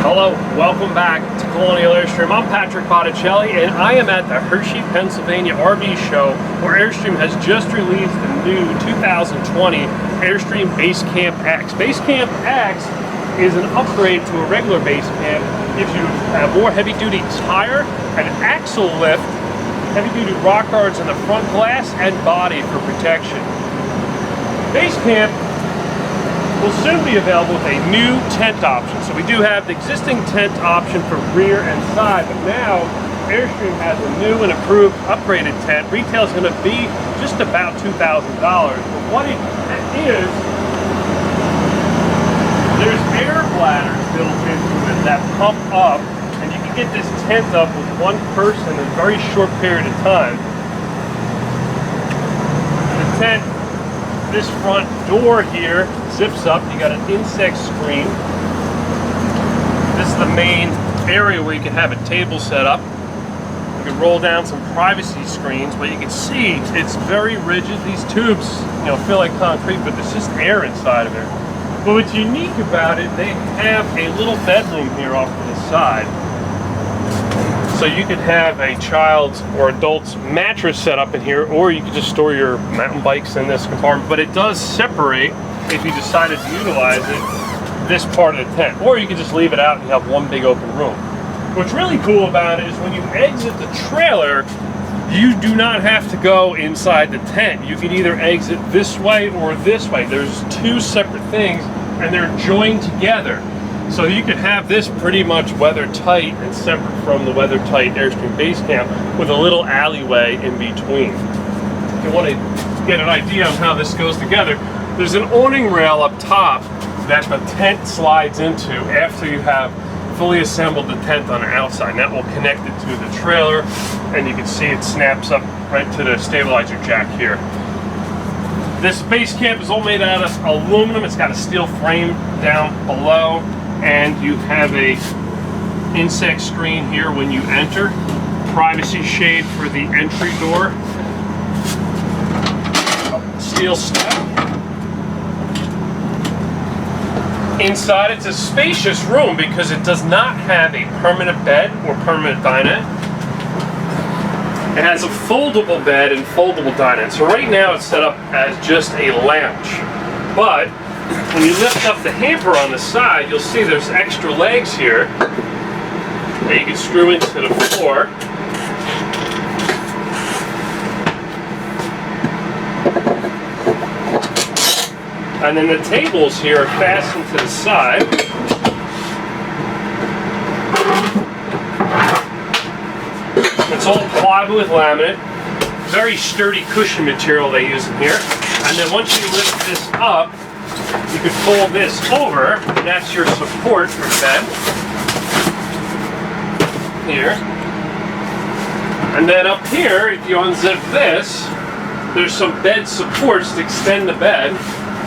Hello, welcome back to Colonial Airstream. I'm Patrick Botticelli, and I am at the Hershey, Pennsylvania RV show, where Airstream has just released the new 2020 Airstream Basecamp X. Basecamp X is an upgrade to a regular Basecamp. Gives you a more heavy-duty tire, an axle lift, heavy-duty rock guards in the front glass, and body for protection. Basecamp will soon be available with a new tent option. So we do have the existing tent option for rear and side, but now Airstream has a new and improved upgraded tent. Retail is going to be just about $2,000. But what it is, there's air bladders built into it that pump up, and you can get this tent up with one person in a very short period of time. The tent, this front door here zips up. You got an insect screen. This is the main area where you can have a table set up. You can roll down some privacy screens, but you can see it's very rigid. These tubes, feel like concrete, but there's just air inside of it. But what's unique about it, they have a little bedroom here off to the side. So you could have a child's or adult's mattress set up in here, or you could just store your mountain bikes in this compartment. But it does separate, if you decided to utilize it, this part of the tent. Or you could just leave it out and you have one big open room. What's really cool about it is when you exit the trailer, you do not have to go inside the tent. You can either exit this way or this way. There's two separate things and they're joined together. So you could have this pretty much weather tight and separate from the weather tight Airstream Basecamp with a little alleyway in between. If you want to get an idea of how this goes together, there's an awning rail up top that the tent slides into after you have fully assembled the tent on the outside. And that will connect it to the trailer, and you can see it snaps up right to the stabilizer jack here. This Basecamp is all made out of aluminum. It's got a steel frame down below, and you have a insect screen here when you enter. Privacy shade for the entry door. Steel step. Inside, it's a spacious room because it does not have a permanent bed or permanent dinette. It has a foldable bed and foldable dinette. So right now it's set up as just a lounge. But when you lift up the hamper on the side, you'll see there's extra legs here that you can screw into the floor. And then the tables here are fastened to the side. It's all plywood with laminate. Very sturdy cushion material they use in here. And then once you lift this up, you can fold this over, and that's your support for the bed. Here. And then up here, if you unzip this, there's some bed supports to extend the bed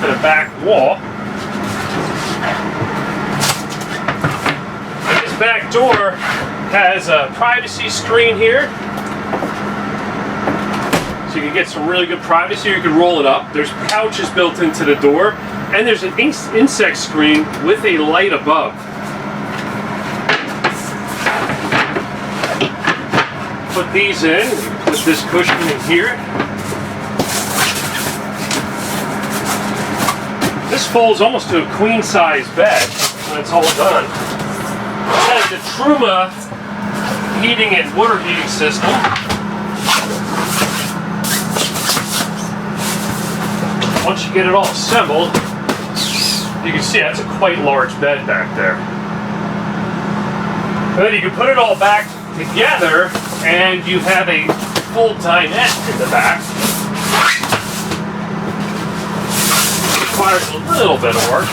to the back wall. And this back door has a privacy screen here. So you can get some really good privacy, or you can roll it up. There's pouches built into the door, and there's an insect screen with a light above. Put these in, put this cushion in here. This folds almost to a queen size bed when it's all done. It has the Truma heating and water heating system. Once you get it all assembled, you can see that's a quite large bed back there. And then you can put it all back together and you have a full dinette in the back. Requires a little bit of work.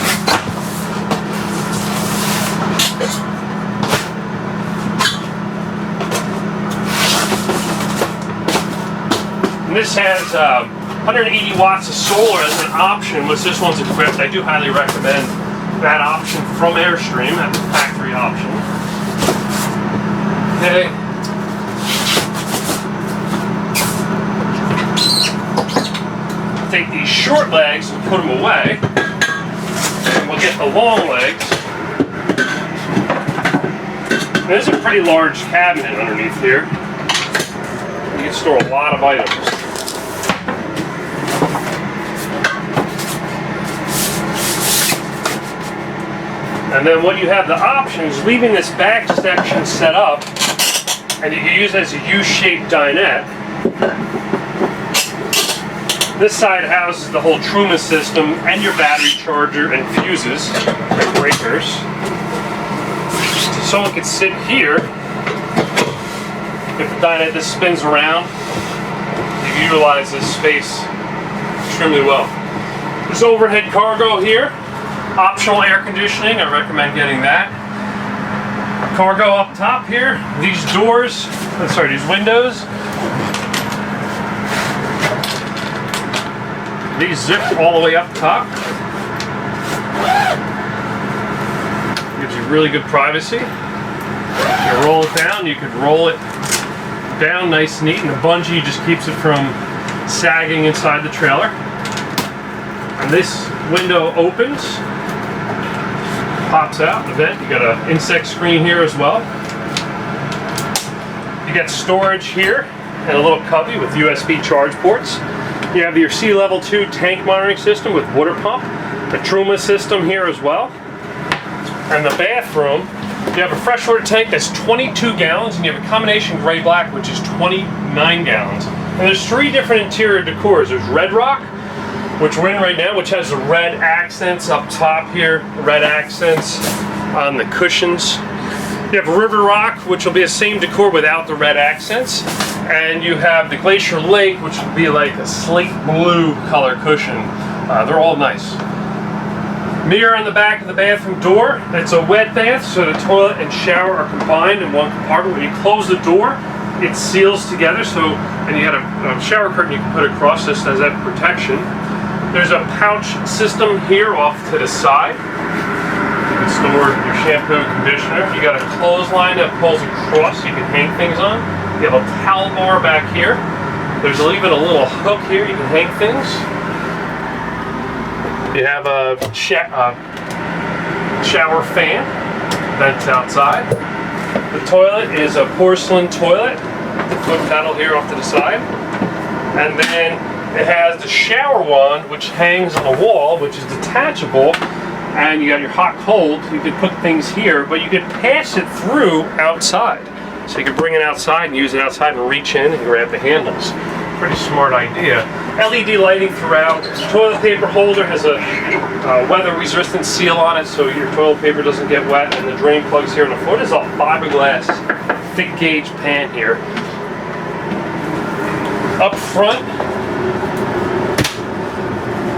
And this has 180 watts of solar as an option, which this one's equipped. I do highly recommend that option from Airstream, that's a factory option. Okay. Take these short legs and put them away. And we'll get the long legs There's a pretty large cabinet underneath here. You can store a lot of items. And then what you have the option is leaving this back section set up, and you can use it as a U-shaped dinette. This side houses the whole Truman system and your battery charger and fuses and breakers. Someone could sit here. If the dinette just spins around, you can utilize this space extremely well. There's overhead cargo here. Optional air conditioning, I recommend getting that. Cargo up top here. These doors, these windows. These zip all the way up top. Gives you really good privacy. You roll it down, you could roll it down nice and neat, and the bungee just keeps it from sagging inside the trailer. And this window opens, pops out, the vent. You got an insect screen here as well. You got storage here and a little cubby with USB charge ports. You have your sea level 2 tank monitoring system with water pump, the Truma system here as well. And the bathroom, you have a freshwater tank that's 22 gallons, and you have a combination gray-black, which is 29 gallons. And there's 3 different interior decors. There's Red Rock, which we're in right now, which has the red accents up top here, red accents on the cushions. You have River Rock, which will be the same decor without the red accents. And you have the Glacier Lake, which will be like a slate blue color cushion. They're all nice. Mirror on the back of the bathroom door. It's a wet bath, so the toilet and shower are combined in one compartment. When you close the door, it seals together, and you got a shower curtain you can put across this as that protection. There's a pouch system here off to the side. You can store your shampoo and conditioner. You got a clothesline that pulls across so you can hang things on. You have a towel bar back here. There's even a little hook here you can hang things. You have a shower fan vents outside. The toilet is a porcelain toilet. The foot pedal here off to the side. And then it has the shower wand, which hangs on the wall, which is detachable. And you got your hot cold. You could put things here, but you could pass it through outside. So you could bring it outside and use it outside and reach in and grab the handles. Pretty smart idea. LED lighting throughout. The toilet paper holder has a weather-resistant seal on it, so your toilet paper doesn't get wet. And the drain plugs here in the foot is a fiberglass thick gauge pan here. Up front,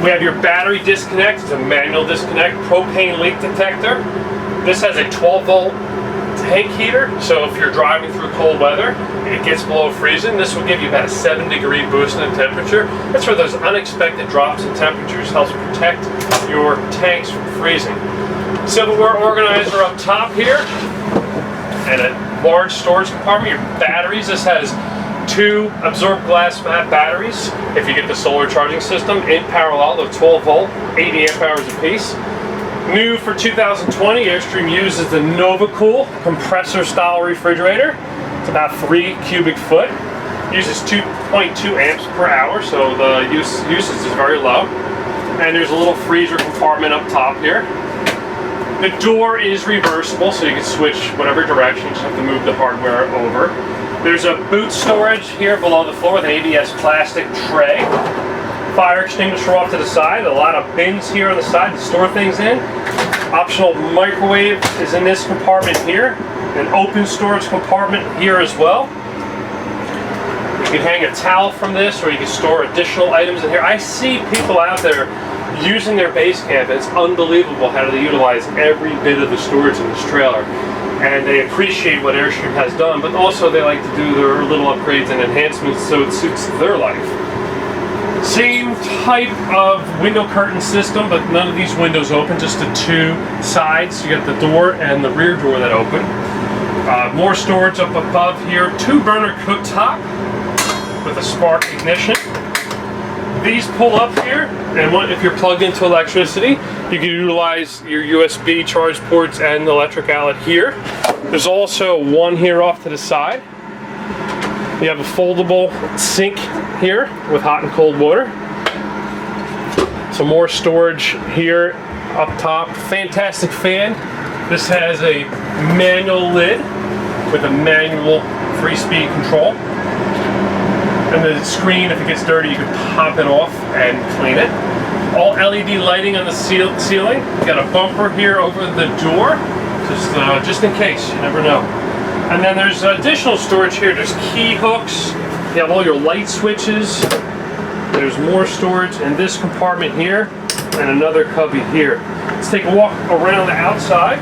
we have your battery disconnect. It's a manual disconnect, propane leak detector. This has a 12-volt tank heater, so if you're driving through cold weather and it gets below freezing, this will give you about a 7-degree boost in temperature. That's for those unexpected drops in temperatures. Helps protect your tanks from freezing. Silverware organizer up top here, and a large storage compartment. Your batteries. This has 2 absorbed glass mat batteries. If you get the solar charging system in parallel, they're 12-volt, 80 amp hours apiece. New for 2020, Airstream uses the NovaCool compressor-style refrigerator. It's about 3 cubic foot. Uses 2.2 amps per hour, so the usage is very low. And there's a little freezer compartment up top here. The door is reversible, so you can switch whatever direction. You just have to move the hardware over. There's a boot storage here below the floor with an ABS plastic tray. Fire extinguisher off to the side. A lot of bins here on the side to store things in. Optional microwave is in this compartment here. An open storage compartment here as well. You can hang a towel from this, or you can store additional items in here. I see people out there using their Basecamp. It's unbelievable how they utilize every bit of the storage in this trailer. And they appreciate what Airstream has done, but also they like to do their little upgrades and enhancements so it suits their life. Same type of window curtain system, but none of these windows open, just the 2 sides. You got the door and the rear door that open. More storage up above here. 2-burner cooktop with a spark ignition. These pull up here, and if you're plugged into electricity, You can utilize your USB charge ports and the electric outlet here. There's also one here off to the side. You have a foldable sink here with hot and cold water. Some more storage here up top. Fantastic fan. This has a manual lid with a manual 3-speed control. And the screen, if it gets dirty, you can pop it off and clean it. All LED lighting on the ceiling. Got a bumper here over the door, just in case, you never know. And then there's additional storage here. There's key hooks. You have all your light switches. There's more storage in this compartment here and another cubby here. Let's take a walk around the outside.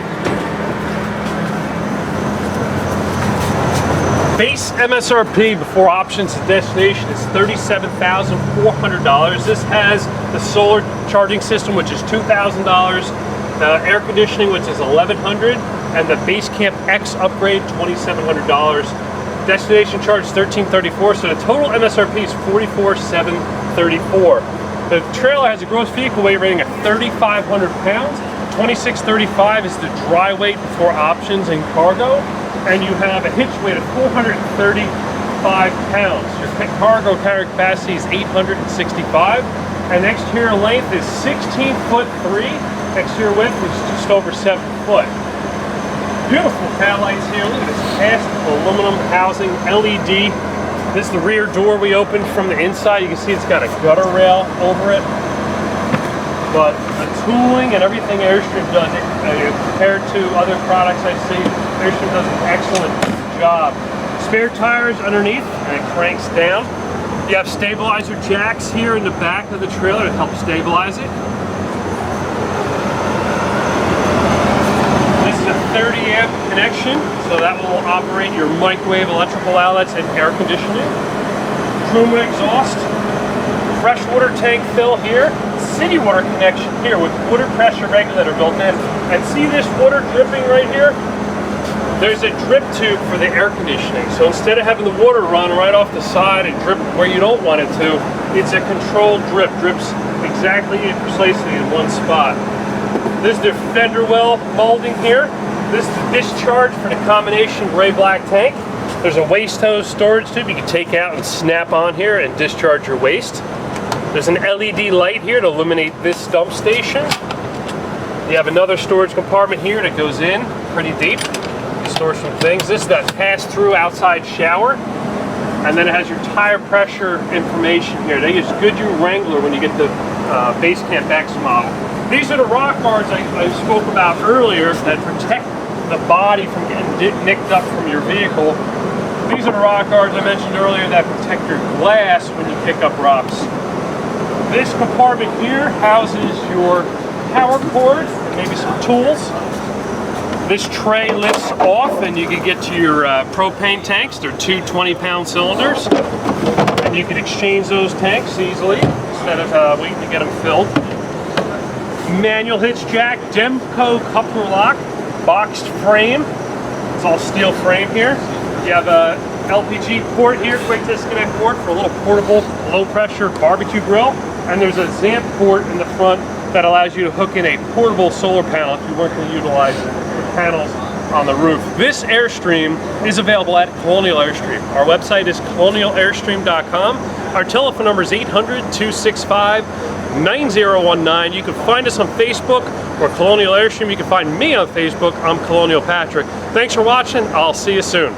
Base MSRP before options and destination is $37,400. This has the solar charging system, which is $2,000, the air conditioning, which is $1,100, and the Basecamp X upgrade, $2,700. Destination charge is $1,334, so the total MSRP is $44,734. The trailer has a gross vehicle weight rating of 3,500 pounds. $2,635 is the dry weight before options and cargo. And you have a hitch weight of 435 pounds. Your cargo carrying capacity is 865, and exterior length is 16'3". Exterior width is just over 7 foot. Beautiful taillights here. Look at this cast aluminum housing, LED. This is the rear door we opened from the inside. You can see it's got a gutter rail over it. But the tooling and everything Airstream does, compared to other products I see, Airstream does an excellent job. Spare tires underneath, and it cranks down. You have stabilizer jacks here in the back of the trailer to help stabilize it. This is a 30 amp connection, so that will operate your microwave, electrical outlets, and air conditioning. Truma exhaust. Freshwater tank fill here. City water connection here with water pressure regulator built in. And see this water dripping right here? There's a drip tube for the air conditioning. So instead of having the water run right off the side and drip where you don't want it to, it's a controlled drip. Drips exactly and precisely in one spot. This is the fender well molding here. This is the discharge for the combination gray-black tank. There's a waste hose storage tube you can take out and snap on here and discharge your waste. There's an LED light here to illuminate this dump station. You have another storage compartment here that goes in pretty deep. You store some things. This is that pass-through outside shower. And then it has your tire pressure information here. They use Goodyear Wrangler when you get the Basecamp X model. These are the rock bars I spoke about earlier that protect the body from getting nicked up from your vehicle. These are the rock guards I mentioned earlier that protect your glass when you pick up rocks. This compartment here houses your power cord and maybe some tools. This tray lifts off and you can get to your propane tanks. They're two 20-pound cylinders. And you can exchange those tanks easily instead of waiting to get them filled. Manual hitch jack, Demco coupler lock, boxed frame. It's all steel frame here. You have a LPG port here, quick disconnect port for a little portable low pressure barbecue grill. And there's a ZAMP port in the front that allows you to hook in a portable solar panel if you weren't going to utilize the panels on the roof. This Airstream is available at Colonial Airstream. Our website is colonialairstream.com. Our telephone number is 800-265-9019. You can find us on Facebook or Colonial Airstream. You can find me on Facebook. I'm Colonial Patrick. Thanks for watching. I'll see you soon.